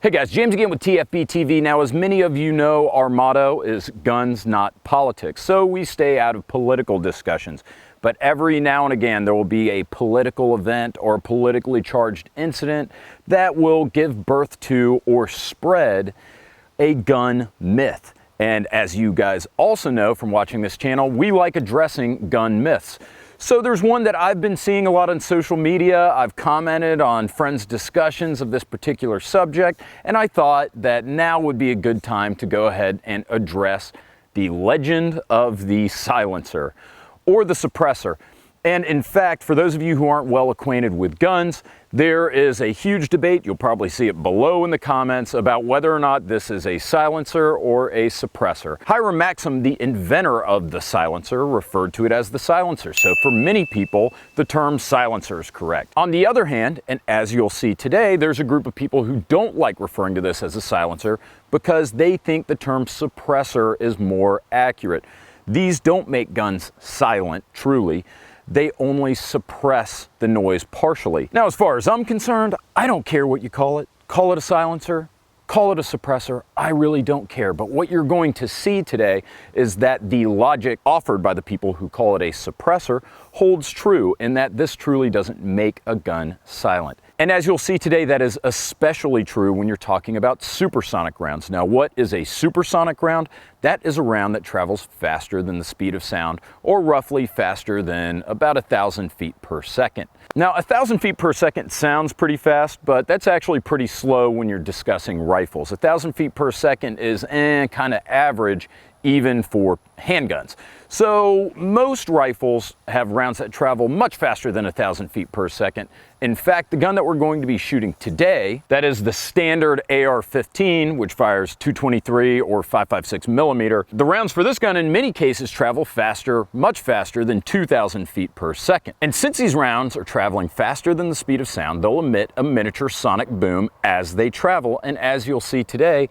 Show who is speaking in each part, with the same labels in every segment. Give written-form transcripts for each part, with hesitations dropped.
Speaker 1: Hey guys, James again with TFBTV. Now, as many of you know, our motto is guns, not politics. So we stay out of political discussions. But every now and again, there will be a political event or a politically charged incident that will give birth to or spread a gun myth. And as you guys also know from watching this channel, we like addressing gun myths. So there's one that I've been seeing a lot on social media. I've commented on friends' discussions of this particular subject, and I thought that now would be a good time to go ahead and address the legend of the silencer or the suppressor. And in fact, for those of you who aren't well acquainted with guns, there is a huge debate, you'll probably see it below in the comments, about whether or not this is a silencer or a suppressor. Hiram Maxim, the inventor of the silencer, referred to it as the silencer. So for many people, the term silencer is correct. On the other hand, and as you'll see today, there's a group of people who don't like referring to this as a silencer because they think the term suppressor is more accurate. These don't make guns silent, truly. They only suppress the noise partially. Now, as far as I'm concerned, I don't care what you call it. Call it a silencer, call it a suppressor, I really don't care. But what you're going to see today is that the logic offered by the people who call it a suppressor holds true, in that this truly doesn't make a gun silent. And as you'll see today, that is especially true when you're talking about supersonic rounds. Now, what is a supersonic round? That is a round that travels faster than the speed of sound, or roughly faster than about 1,000 feet per second. Now, 1,000 feet per second sounds pretty fast, but that's actually pretty slow when you're discussing rifles. 1,000 feet per second is kind of average, even for handguns. So most rifles have rounds that travel much faster than 1,000 feet per second. In fact, the gun that we're going to be shooting today, that is the standard AR-15, which fires .223 or .556 millimeter. The rounds for this gun in many cases travel faster, much faster than 2,000 feet per second. And since these rounds are traveling faster than the speed of sound, they'll emit a miniature sonic boom as they travel. And as you'll see today,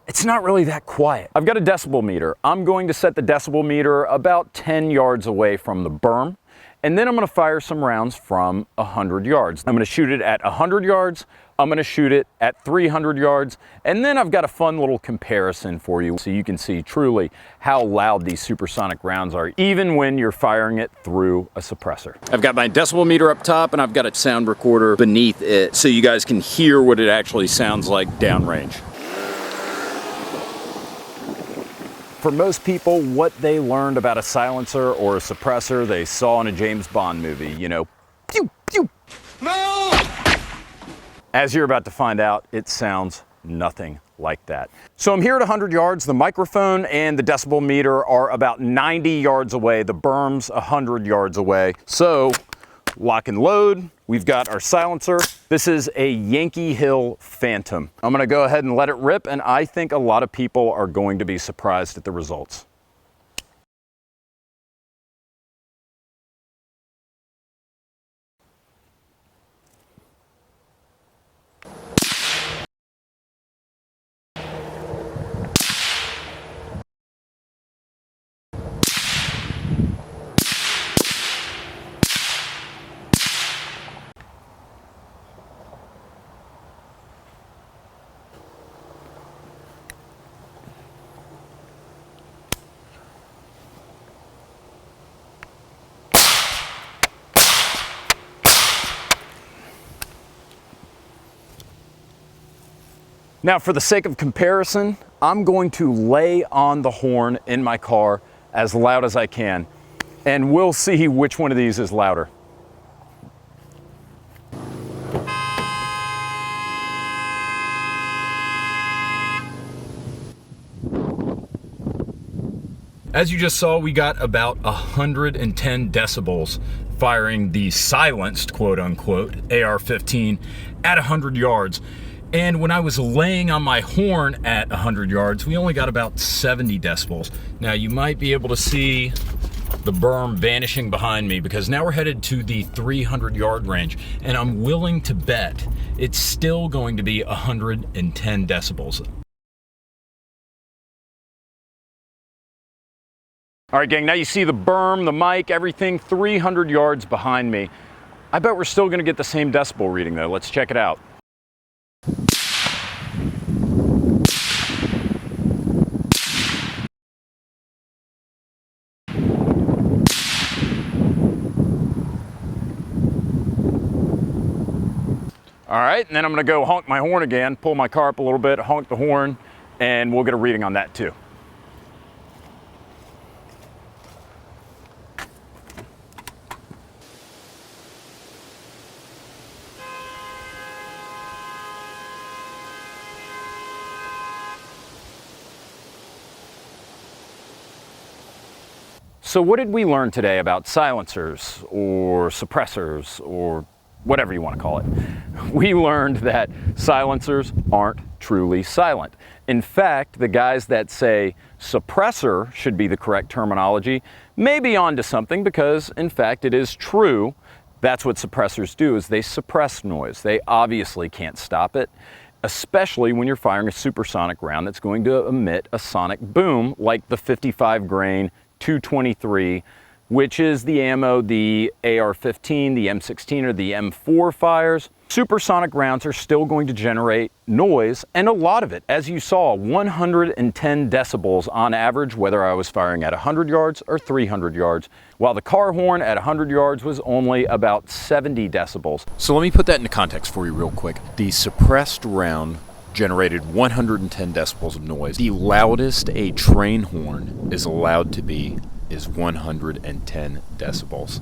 Speaker 1: it's not really that quiet. I've got a decibel meter. I'm going to set the decibel meter about 10 yards away from the berm, and then I'm going to fire some rounds from 100 yards. I'm going to shoot it at 100 yards, I'm going to shoot it at 300 yards, and then I've got a fun little comparison for you so you can see truly how loud these supersonic rounds are, even when you're firing it through a suppressor. I've got my decibel meter up top, and I've got a sound recorder beneath it so you guys can hear what it actually sounds like downrange. For most people, what they learned about a silencer or a suppressor, they saw in a James Bond movie, you know, pew, pew. No! As you're about to find out, it sounds nothing like that. So I'm here at 100 yards. The microphone and the decibel meter are about 90 yards away. The berm's 100 yards away. So lock and load. We've got our silencer. This is a Yankee Hill Phantom. I'm gonna go ahead and let it rip, and I think a lot of people are going to be surprised at the results. Now, for the sake of comparison, I'm going to lay on the horn in my car as loud as I can, and we'll see which one of these is louder. As you just saw, we got about 110 decibels firing the silenced, quote unquote, AR-15 at 100 yards. And when I was laying on my horn at 100 yards, we only got about 70 decibels. Now you might be able to see the berm vanishing behind me, because now we're headed to the 300 yard range, and I'm willing to bet it's still going to be 110 decibels. All right, gang, now you see the berm, the mic, everything 300 yards behind me. I bet we're still gonna get the same decibel reading though. Let's check it out. All right, and then I'm gonna go honk my horn again, pull my car up a little bit, honk the horn, and we'll get a reading on that too. So what did we learn today about silencers or suppressors or whatever you want to call it? We learned that silencers aren't truly silent. In fact, the guys that say suppressor should be the correct terminology may be onto something, because in fact it is true. That's what suppressors do, is they suppress noise. They obviously can't stop it, especially when you're firing a supersonic round that's going to emit a sonic boom like the 55 grain 223, which is the ammo the AR-15, the M16, or the M4 fires. Supersonic rounds are still going to generate noise, and a lot of it. As you saw, 110 decibels on average, whether I was firing at 100 yards or 300 yards, while the car horn at 100 yards was only about 70 decibels. So let me put that into context for you real quick. The suppressed round generated 110 decibels of noise. The loudest a train horn is allowed to be is 110 decibels.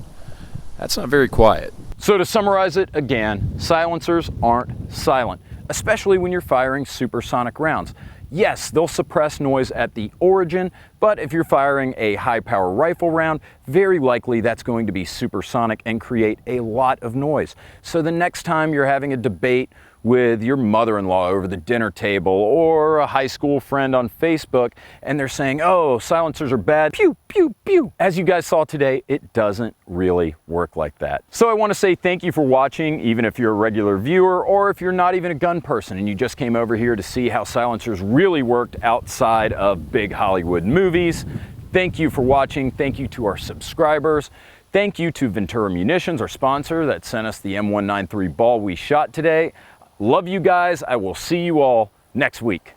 Speaker 1: That's not very quiet. So to summarize it again, silencers aren't silent, especially when you're firing supersonic rounds. Yes, they'll suppress noise at the origin, but if you're firing a high-power rifle round, very likely that's going to be supersonic and create a lot of noise. So the next time you're having a debate with your mother-in-law over the dinner table, or a high school friend on Facebook, and they're saying, oh, silencers are bad, pew, pew, pew. As you guys saw today, it doesn't really work like that. So I want to say thank you for watching, even if you're a regular viewer, or if you're not even a gun person and you just came over here to see how silencers really worked outside of big Hollywood movies. Thank you for watching. Thank you to our subscribers. Thank you to Ventura Munitions, our sponsor, that sent us the M193 ball we shot today. Love you guys. I will see you all next week.